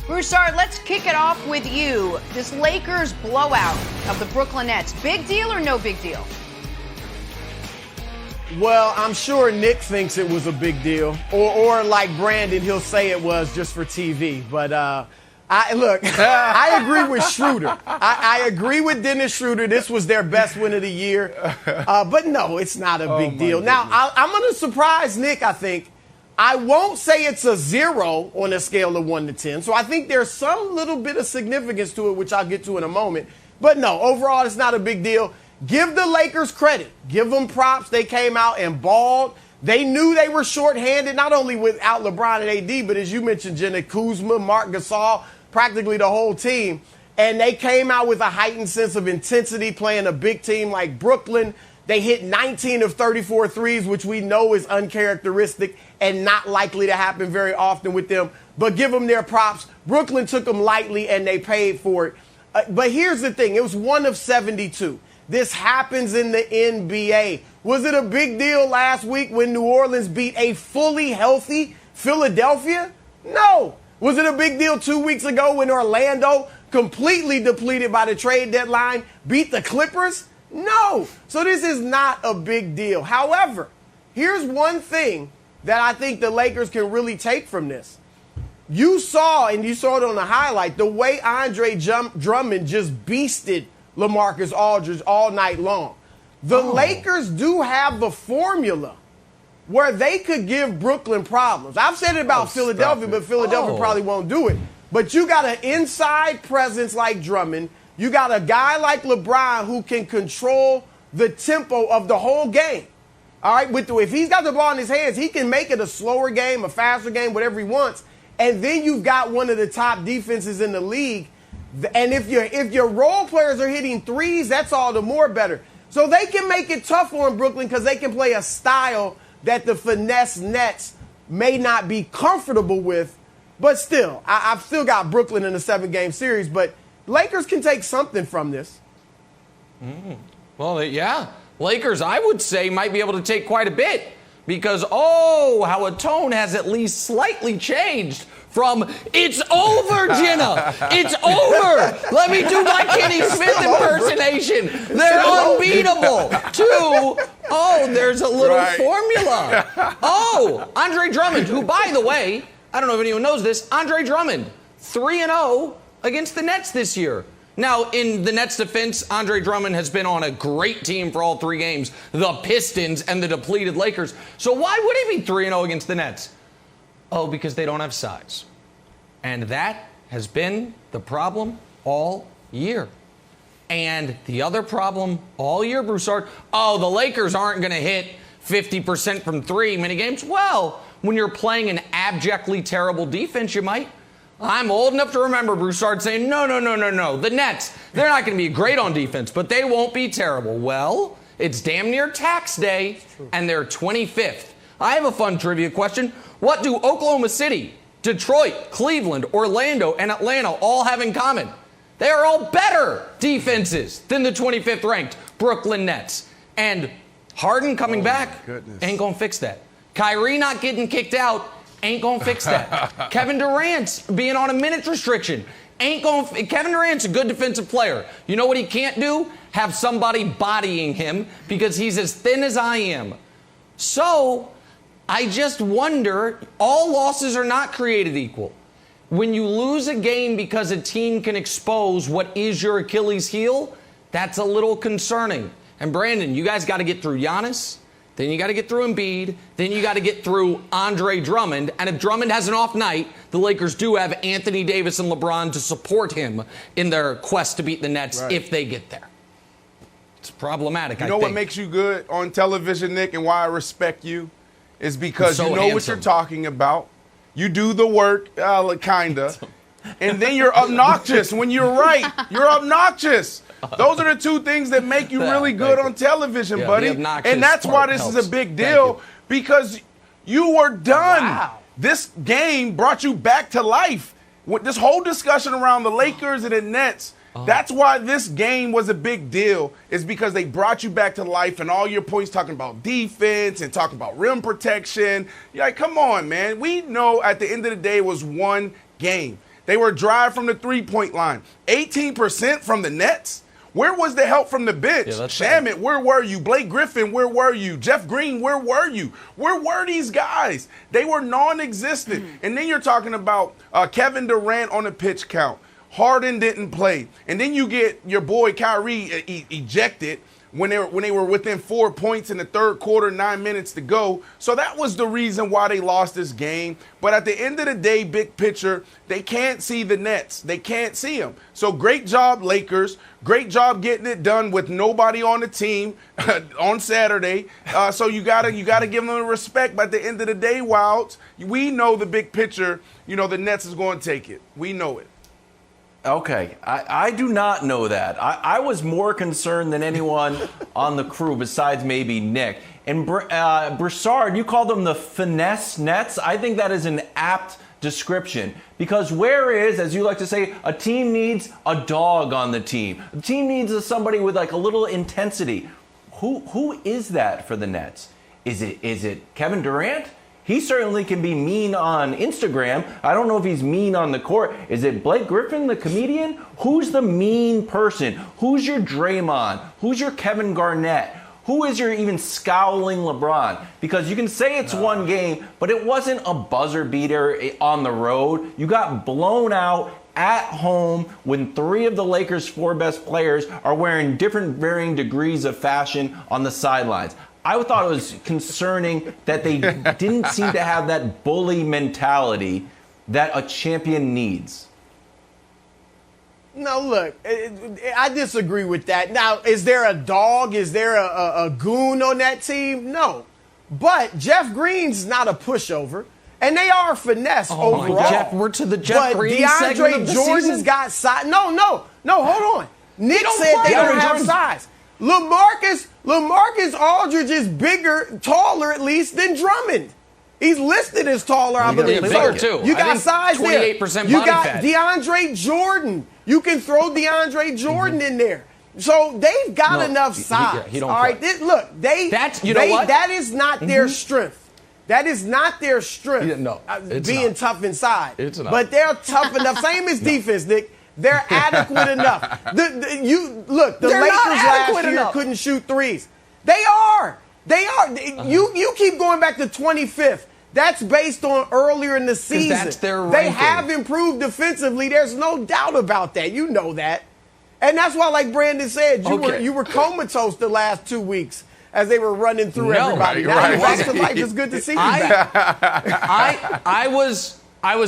Broussard, let's kick it off with you. This Lakers blowout of the Brooklyn Nets, big deal or no big deal? Well, I'm sure Nick thinks it was a big deal. Or like Brandon, he'll say it was just for TV. But I agree with Schroder. I agree with Dennis Schroder. This was their best win of the year. But no, it's not a big deal. Goodness. Now, I'm going to surprise Nick, I think. I won't say it's a 0 on a scale of 1 to 10. So I think there's some little bit of significance to it, which I'll get to in a moment. But no, overall, it's not a big deal. Give the Lakers credit. Give them props. They came out and balled. They knew they were shorthanded, not only without LeBron and AD, but as you mentioned, Jenna, Kuzma, Marc Gasol, practically the whole team. And they came out with a heightened sense of intensity playing a big team like Brooklyn. They hit 19 of 34 threes, which we know is uncharacteristic and not likely to happen very often with them. But give them their props. Brooklyn took them lightly, and they paid for it. But here's the thing. It was 1 of 72. This happens in the NBA. Was it a big deal last week when New Orleans beat a fully healthy Philadelphia? No. Was it a big deal 2 weeks ago when Orlando, completely depleted by the trade deadline, beat the Clippers? No. So this is not a big deal. However, here's one thing that I think the Lakers can really take from this. You saw, and you saw it on the highlight, the way Andre Drummond just beasted LaMarcus Aldridge all night long. The Lakers do have the formula where they could give Brooklyn problems. I've said it about Philadelphia, but Philadelphia probably won't do it. But you got an inside presence like Drummond. You got a guy like LeBron who can control the tempo of the whole game. All right, if he's got the ball in his hands, he can make it a slower game, a faster game, whatever he wants. And then you've got one of the top defenses in the league. And if your role players are hitting threes, that's all the more better. So they can make it tough on Brooklyn because they can play a style that the finesse Nets may not be comfortable with. But still, I've still got Brooklyn in a 7-game series. But Lakers can take something from this. Well, yeah. Lakers, I would say, might be able to take quite a bit. Because, how a tone has at least slightly changed from, it's over, Jenna. It's over. Let me do my Kenny Smith impersonation. They're unbeatable. To, there's a little formula. Andre Drummond, who, by the way, I don't know if anyone knows this, Andre Drummond, 3-0 against the Nets this year. Now, in the Nets' defense, Andre Drummond has been on a great team for all 3 games, the Pistons and the depleted Lakers. So why would he be 3-0 against the Nets? Because they don't have size. And that has been the problem all year. And the other problem all year, Broussard, the Lakers aren't going to hit 50% from 3 many games. Well, when you're playing an abjectly terrible defense, you might. I'm old enough to remember Broussard saying, no. The Nets, they're not going to be great on defense, but they won't be terrible. Well, it's damn near tax day, and they're 25th. I have a fun trivia question. What do Oklahoma City, Detroit, Cleveland, Orlando, and Atlanta all have in common? They are all better defenses than the 25th ranked Brooklyn Nets. And Harden coming back ain't going to fix that. Kyrie not getting kicked out ain't going to fix that. Kevin Durant's being on a minutes restriction Kevin Durant's a good defensive player. You know what he can't do? Have somebody bodying him because he's as thin as I am. So I just wonder, all losses are not created equal. When you lose a game because a team can expose what is your Achilles heel, that's a little concerning. And Brandon, you guys got to get through Giannis. Then you got to get through Embiid. Then you got to get through Andre Drummond. And if Drummond has an off night, the Lakers do have Anthony Davis and LeBron to support him in their quest to beat the Nets if they get there. It's problematic, I think. You know what makes you good on television, Nick, and why I respect you? Is because you know what you're talking about. You do the work, kind of. And then you're obnoxious when you're right. You're obnoxious. Those are the 2 things that make you really good on television, buddy. And that's why this is a big deal, because you were done. Wow. This game brought you back to life. With this whole discussion around the Lakers and the Nets, that's why this game was a big deal, is because they brought you back to life, and all your points talking about defense and talking about rim protection. You're like, come on, man. We know at the end of the day it was 1 game. They were dry from the three-point line. 18% from the Nets? Where was the help from the bench? Shamit, where were you? Blake Griffin, where were you? Jeff Green, where were you? Where were these guys? They were non-existent. And then you're talking about Kevin Durant on the pitch count. Harden didn't play. And then you get your boy Kyrie ejected when they were within 4 points in the third quarter, 9 minutes to go. So that was the reason why they lost this game. But at the end of the day, big picture, they can't see the Nets. They can't see them. So great job, Lakers. Great job getting it done with nobody on the team on Saturday. So you gotta give them the respect. But at the end of the day, Wilds, we know the big picture. You know, the Nets is going to take it. We know it. Okay, I do not know that. I was more concerned than anyone on the crew besides maybe Nick. And Broussard, you called them the finesse Nets. I think that is an apt description because whereas, as you like to say, a team needs a dog on the team. The team needs somebody with like a little intensity. Who is that for the Nets? Is it Kevin Durant? He certainly can be mean on Instagram. I don't know if he's mean on the court. Is it Blake Griffin, the comedian? Who's the mean person? Who's your Draymond? Who's your Kevin Garnett? Who is your even scowling LeBron? Because you can say it's one game, but it wasn't a buzzer beater on the road. You got blown out at home when 3 of the Lakers' 4 best players are wearing different varying degrees of fashion on the sidelines. I thought it was concerning that they didn't seem to have that bully mentality that a champion needs. No, look, I disagree with that. Now, is there a dog? Is there a goon on that team? No. But Jeff Green's not a pushover, and they are finesse overall. Jeff, we're to the Jeff Green segment of the Jordan's season? got size. No, hold on. Nick said they don't have size. LaMarcus Aldridge is bigger, taller at least than Drummond. He's listed as taller, I believe. Bigger too. You got size there. 28% body You got fat. DeAndre Jordan. You can throw DeAndre Jordan in there. So they've got enough size. He don't all right, what? That is not their strength. That is not their strength. No, it's being not. tough inside. It's not. But they're tough enough. Same as defense, Nick. They're adequate enough. The Lakers last year couldn't shoot threes. They are. You keep going back to 25th. That's based on earlier in the season. That's their ranking. They have improved defensively. There's no doubt about that. You know that. And that's why, like Brandon said, you were comatose the last 2 weeks as they were running through everybody. Now you're back to life. It's good to see you back. I was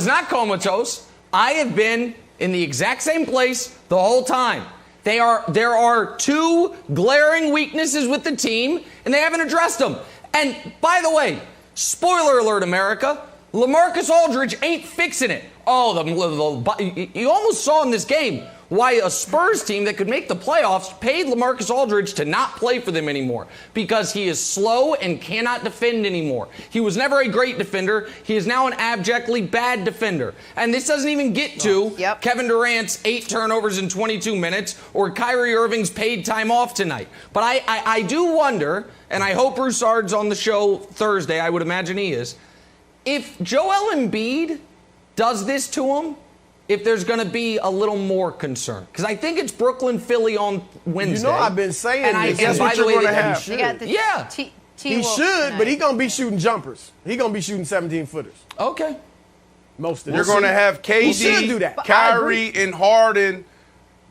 not comatose. I have been in the exact same place the whole time. There are 2 glaring weaknesses with the team, and they haven't addressed them. And by the way, spoiler alert, America, LaMarcus Aldridge ain't fixing it. You almost saw in this game why a Spurs team that could make the playoffs paid LaMarcus Aldridge to not play for them anymore because he is slow and cannot defend anymore. He was never a great defender. He is now an abjectly bad defender. And this doesn't even get to Kevin Durant's 8 turnovers in 22 minutes or Kyrie Irving's paid time off tonight. But I do wonder, and I hope Broussard's on the show Thursday, I would imagine he is, if Joel Embiid does this to him, if there's going to be a little more concern. Because I think it's Brooklyn, Philly on Wednesday. You know I've been saying this. That's what you're going to have. He should, but he's going to be shooting jumpers. He's going to be shooting 17-footers. Okay. Most of them. You're going to have KD, Kyrie, and Harden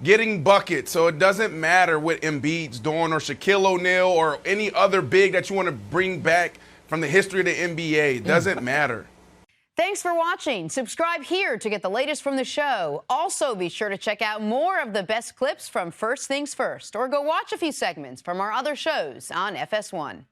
getting buckets. So it doesn't matter what Embiid's doing or Shaquille O'Neal or any other big that you want to bring back from the history of the NBA. It doesn't matter. Thanks for watching. Subscribe here to get the latest from the show. Also, be sure to check out more of the best clips from First Things First, or go watch a few segments from our other shows on FS1.